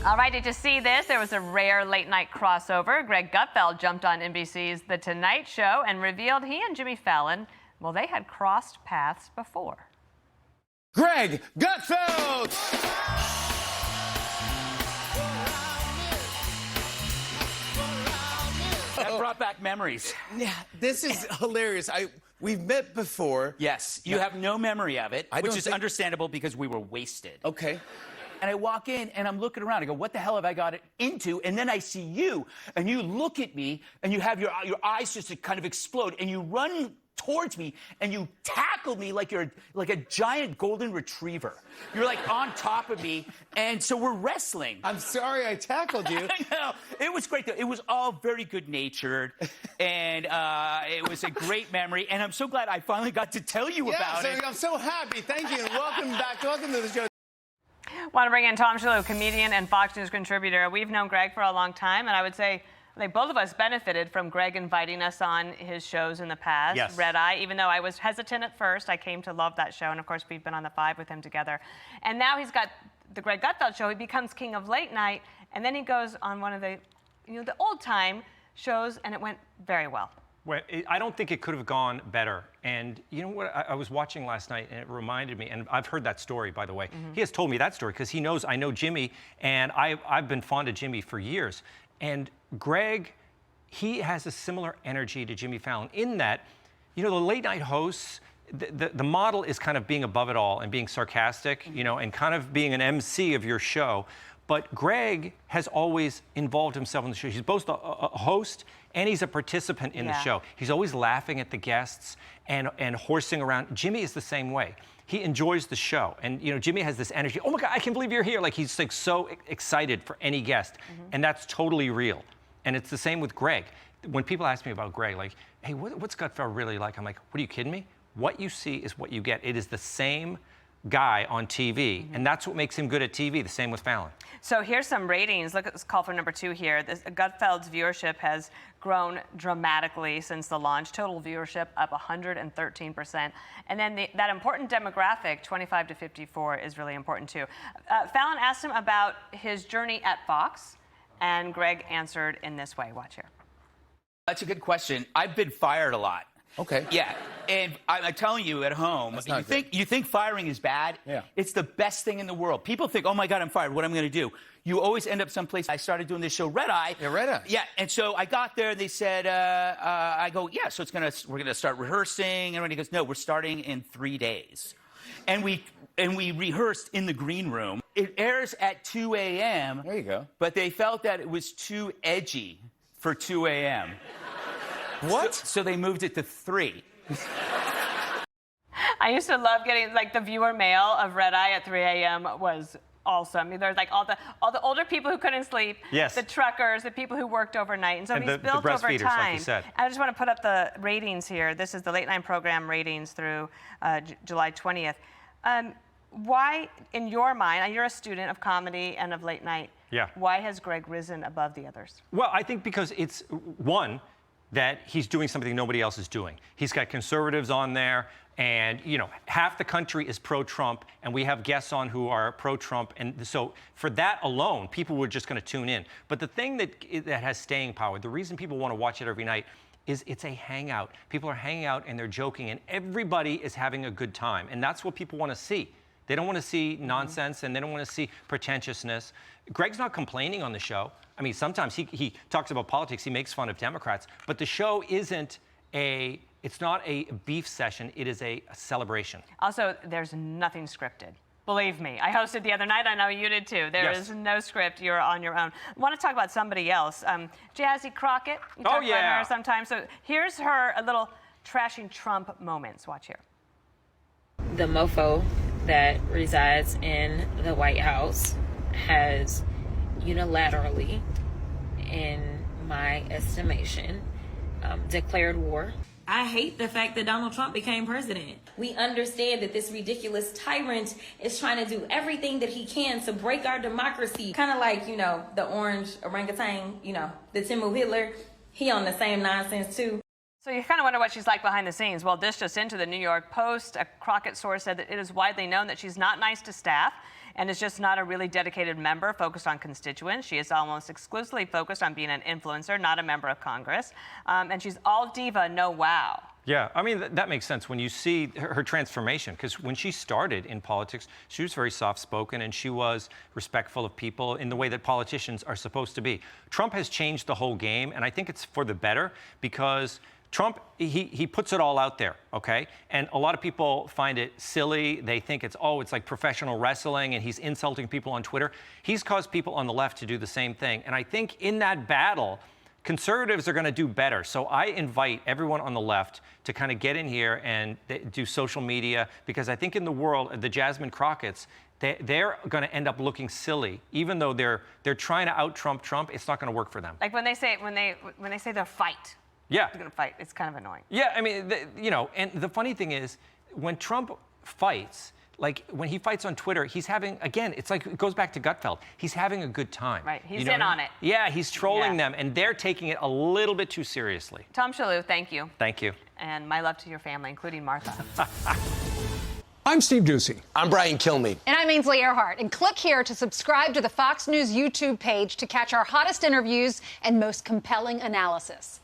All right, did you see this? There was a rare late-night crossover. Greg Gutfeld jumped on NBC's The Tonight Show and revealed he and Jimmy Fallon, well, they had crossed paths before. Greg Gutfeld! That brought back memories. Yeah, this is hilarious. We've met before. Yes, you have no memory of it, which is understandable because we were wasted. Okay. And I walk in and I'm looking around. I go, what the hell have I got it into? And then I see you and you look at me and you have your eyes just kind of explode and you run towards me and you tackle me like you're like a giant golden retriever. You're like on top of me. And so we're wrestling. I'm sorry I tackled you. I know. It was great, though. It was all very good-natured, and it was a great memory. And I'm so glad I finally got to tell you about it. I'm so happy. Thank you, and welcome back. Welcome to the show. Want to bring in Tom Shalhoub, comedian and Fox News contributor. We've known Greg for a long time, and I would say both of us benefited from Greg inviting us on his shows in the past. Yes. Red Eye, even though I was hesitant at first, I came to love that show, and of course we've been on The Five with him together. And now he's got the Greg Gutfeld show. He becomes king of late night, and then he goes on one of the, the old time shows, and it went very well. Well, I don't think it could have gone better. And you know what? I was watching last night, and it reminded me, and I've heard that story, by the way. He has told me that story because he knows I know Jimmy, and I've been fond of Jimmy for years. And Greg, he has a similar energy to Jimmy Fallon in that, the late night hosts, the model is kind of being above it all and being sarcastic, and kind of being an MC of your show. But Greg has always involved himself in the show. He's both a host and he's a participant in the show. He's always laughing at the guests and horsing around. Jimmy is the same way. He enjoys the show. And, Jimmy has this energy. Oh, my God, I can't believe you're here. Like, he's like so excited for any guest. And that's totally real. And it's the same with Greg. When people ask me about Greg, like, hey, what's Gutfeld really like? I'm like, what, are you kidding me? What you see is what you get. It is the same guy on TV, and that's what makes him good at TV. The same with Fallon. So here's some ratings. Look at this call for number 2 here. Gutfeld's viewership has grown dramatically since the launch. Total viewership up 113%. And then that important demographic, 25 to 54, is really important too. Fallon asked him about his journey at Fox, and Greg answered in this way. Watch here. That's a good question. I've been fired a lot. Okay. Yeah, and I'm telling you at home, you think firing is bad? Yeah. It's the best thing in the world. People think, oh my God, I'm fired. What am I going to do? You always end up someplace. I started doing this show, Red Eye. Yeah, Red Eye. Yeah, and so I got there. They said, I go, yeah. So we're gonna start rehearsing, and everybody goes, no, we're starting in 3 days, and we rehearsed in the green room. It airs at 2 a.m. There you go. But they felt that it was too edgy for 2 a.m. What? So they moved it to 3. I used to love getting the viewer mail of Red Eye at 3 a.m. was awesome. There's all the older people who couldn't sleep, yes, the truckers, the people who worked overnight, and so he's built the over breastfeeders, time. like you said. I just want to put up the ratings here. This is the late night program ratings through July 20th. Why, in your mind, you're a student of comedy and of late night. Yeah. Why has Greg risen above the others? Well, I think because it's one, that he's doing something nobody else is doing. He's got conservatives on there, and half the country is pro-Trump, and we have guests on who are pro-Trump, and so for that alone, people were just going to tune in. But the thing that has staying power, the reason people want to watch it every night, is it's a hangout. People are hanging out and they're joking, and everybody is having a good time, and that's what people want to see. They don't want to see nonsense, and they don't want to see pretentiousness. Greg's not complaining on the show. I mean, sometimes he talks about politics, he makes fun of Democrats, but the show it's not a beef session, it is a celebration. Also, there's nothing scripted. Believe me, I hosted the other night. I know you did too. There is no script. You're on your own. I want to talk about somebody else. Jazzy Crockett. You talk about her sometimes. So here's her a little trashing Trump moments. Watch here. The mofo that resides in the White House has unilaterally, in my estimation, declared war. I hate the fact that Donald Trump became president. We understand that this ridiculous tyrant is trying to do everything that he can to break our democracy. Kind of like, the orange orangutan, the Timu Hitler. He on the same nonsense too. So you kind of wonder what she's like behind the scenes. Well, this just into the New York Post. A Crockett source said that it is widely known that she's not nice to staff and is just not a really dedicated member focused on constituents. She is almost exclusively focused on being an influencer, not a member of Congress. And she's all diva, no wow. Yeah, I mean, that makes sense when you see her transformation, because when she started in politics, she was very soft-spoken and she was respectful of people in the way that politicians are supposed to be. Trump has changed the whole game, and I think it's for the better, because Trump, he puts it all out there, okay? And a lot of people find it silly. They think it's like professional wrestling, and he's insulting people on Twitter. He's caused people on the left to do the same thing. And I think in that battle, conservatives are going to do better. So I invite everyone on the left to kind of get in here and do social media, because I think in the world, the Jasmine Crockett's, they're going to end up looking silly, even though they're trying to out-Trump Trump. It's not going to work for them. Like when they say they'll fight. Yeah. They're going to fight. It's kind of annoying. Yeah, I mean, and the funny thing is, when Trump fights, like when he fights on Twitter, he's having, again, it's like, it goes back to Gutfeld. He's having a good time. Right, he's in on it. Yeah, he's trolling them, and they're taking it a little bit too seriously. Tom Shalhoub, thank you. Thank you. And my love to your family, including Martha. I'm Steve Doocy. I'm Brian Kilmeade. And I'm Ainsley Earhart. And click here to subscribe to the Fox News YouTube page to catch our hottest interviews and most compelling analysis.